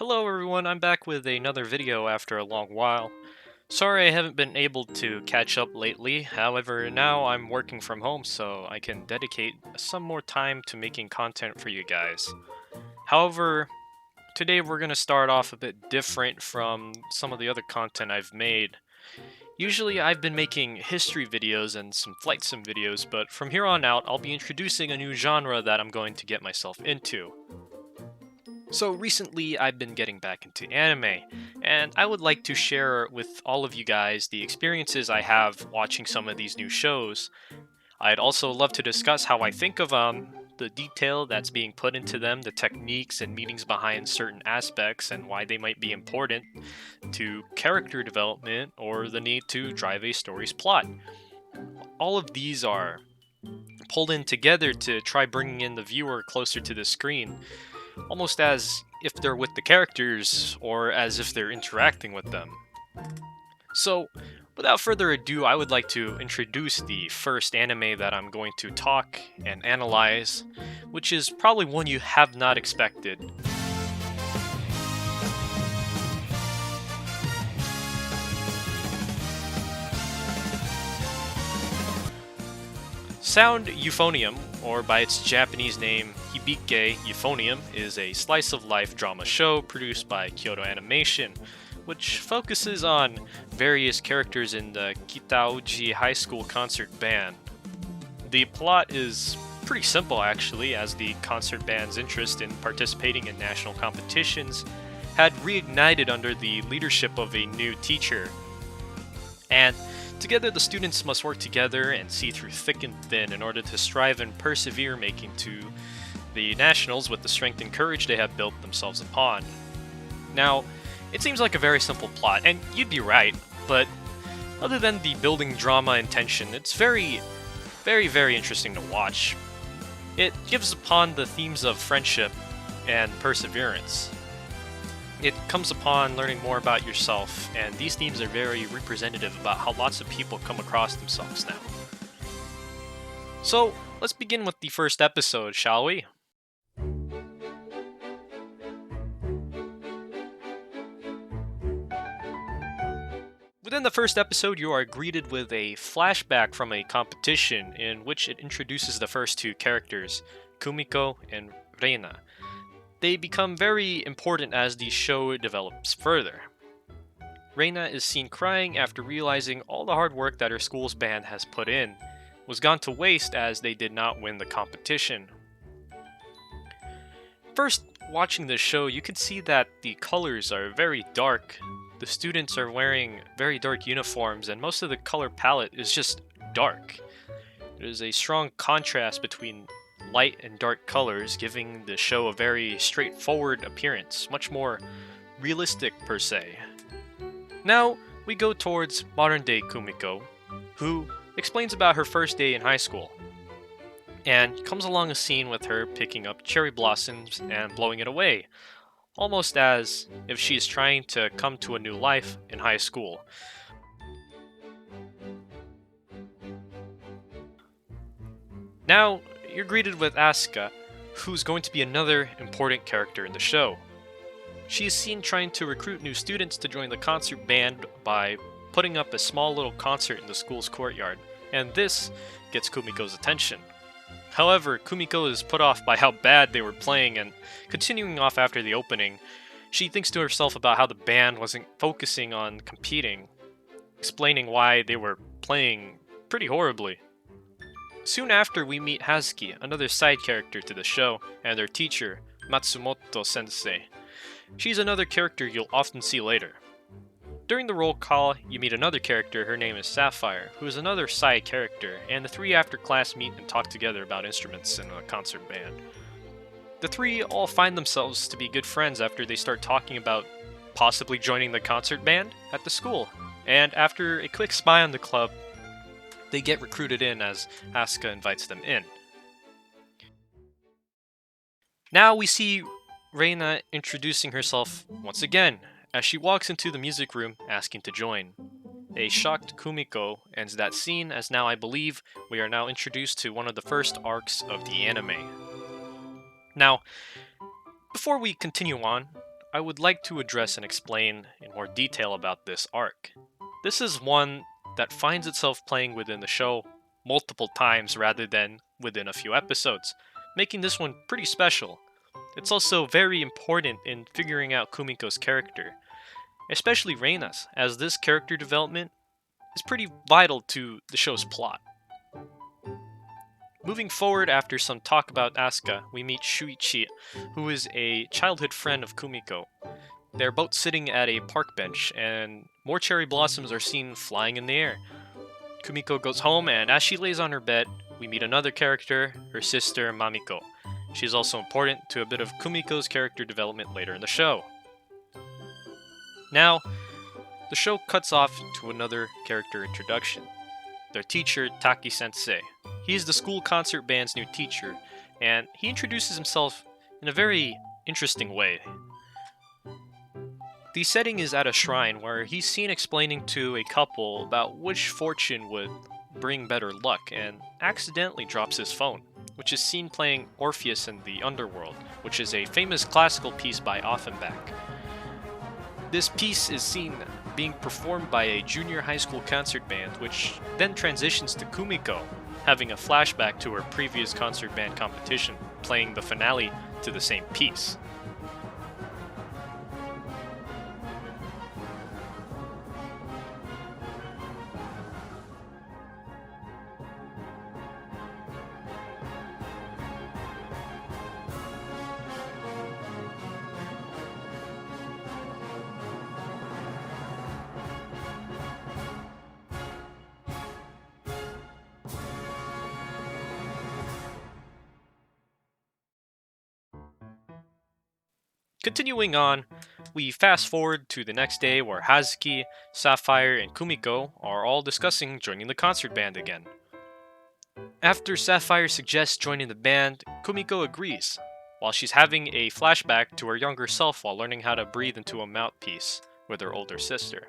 Hello everyone, I'm back with another video after a long while. Sorry I haven't been able to catch up lately, however now I'm working from home so I can dedicate some more time to making content for you guys. However, today we're going to start off a bit different from some of the other content I've made. Usually I've been making history videos and some flight sim videos, but from here on out I'll be introducing a new genre that I'm going to get myself into. So recently, I've been getting back into anime, and I would like to share with all of you guys the experiences I have watching some of these new shows. I'd also love to discuss how I think of the detail that's being put into them, the techniques and meanings behind certain aspects, and why they might be important to character development or the need to drive a story's plot. All of these are pulled in together to try bringing in the viewer closer to the screen, almost as if they're with the characters or as if they're interacting with them. So, without further ado, I would like to introduce the first anime that I'm going to talk and analyze, which is probably one you have not expected. Sound Euphonium, or by its Japanese name Hibike Euphonium, is a slice-of-life drama show produced by Kyoto Animation, which focuses on various characters in the Kitauji High School concert band. The plot is pretty simple actually, as the concert band's interest in participating in national competitions had reignited under the leadership of a new teacher. And together, the students must work together and see through thick and thin in order to strive and persevere, making to the nationals with the strength and courage they have built themselves upon. Now, it seems like a very simple plot, and you'd be right, but other than the building drama and tension, it's very interesting to watch. It gives upon the themes of friendship and perseverance. It comes upon learning more about yourself, and these themes are very representative about how lots of people come across themselves now. So, let's begin with the first episode, shall we? Within the first episode, you are greeted with a flashback from a competition in which it introduces the first two characters, Kumiko and Reina. They become very important as the show develops further. Reina is seen crying after realizing all the hard work that her school's band has put in was gone to waste as they did not win the competition. First, watching the show, you can see that the colors are very dark. The students are wearing very dark uniforms, and most of the color palette is just dark. There is a strong contrast between light and dark colors, giving the show a very straightforward appearance, much more realistic per se. Now, we go towards modern-day Kumiko, who explains about her first day in high school, and comes along a scene with her picking up cherry blossoms and blowing it away, almost as if she is trying to come to a new life in high school. Now, you're greeted with Asuka, who's going to be another important character in the show. She is seen trying to recruit new students to join the concert band by putting up a small little concert in the school's courtyard, and this gets Kumiko's attention. However, Kumiko is put off by how bad they were playing, and continuing off after the opening, she thinks to herself about how the band wasn't focusing on competing, explaining why they were playing pretty horribly. Soon after, we meet Hazuki, another side character to the show, and her teacher, Matsumoto Sensei. She's another character you'll often see later. During the roll call, you meet another character, her name is Sapphire, who is another side character, and the three after class meet and talk together about instruments in a concert band. The three all find themselves to be good friends after they start talking about possibly joining the concert band at the school, and after a quick spy on the club, they get recruited in as Asuka invites them in. Now we see Reina introducing herself once again, as she walks into the music room asking to join. A shocked Kumiko ends that scene, as now I believe we are now introduced to one of the first arcs of the anime. Now, before we continue on, I would like to address and explain in more detail about this arc. This is one that finds itself playing within the show multiple times rather than within a few episodes, making this one pretty special. It's also very important in figuring out Kumiko's character, especially Reina's, as this character development is pretty vital to the show's plot. Moving forward after some talk about Asuka, we meet Shuichi, who is a childhood friend of Kumiko. They're both sitting at a park bench, and more cherry blossoms are seen flying in the air. Kumiko goes home, and as she lays on her bed, we meet another character, her sister Mamiko. She's also important to a bit of Kumiko's character development later in the show. Now, the show cuts off to another character introduction. Their teacher, Taki Sensei. He's the school concert band's new teacher, and he introduces himself in a very interesting way. The setting is at a shrine where he's seen explaining to a couple about which fortune would bring better luck, and accidentally drops his phone, which is seen playing Orpheus in the Underworld, which is a famous classical piece by Offenbach. This piece is seen being performed by a junior high school concert band, which then transitions to Kumiko, having a flashback to her previous concert band competition, playing the finale to the same piece. Continuing on, we fast forward to the next day where Hazuki, Sapphire, and Kumiko are all discussing joining the concert band again. After Sapphire suggests joining the band, Kumiko agrees, while she's having a flashback to her younger self while learning how to breathe into a mouthpiece with her older sister.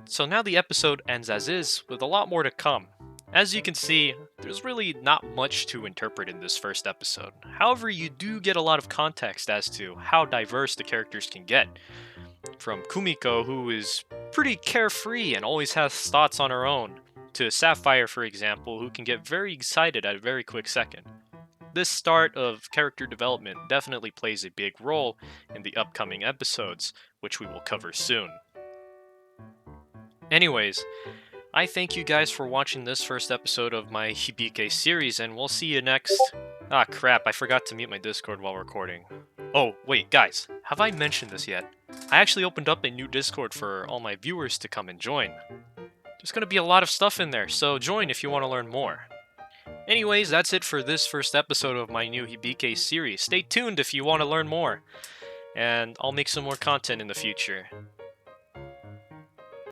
So now the episode ends as is, with a lot more to come. As you can see, there's really not much to interpret in this first episode. However, you do get a lot of context as to how diverse the characters can get. From Kumiko, who is pretty carefree and always has thoughts on her own, to Sapphire, for example, who can get very excited at a very quick second. This start of character development definitely plays a big role in the upcoming episodes, which we will cover soon. Anyways, I thank you guys for watching this first episode of my Hibike series, and we'll see you next... Ah crap, I forgot to mute my Discord while recording. Oh, wait, guys, have I mentioned this yet? I actually opened up a new Discord for all my viewers to come and join. There's gonna be a lot of stuff in there, so join if you want to learn more. Anyways, that's it for this first episode of my new Hibike series. Stay tuned if you want to learn more, and I'll make some more content in the future.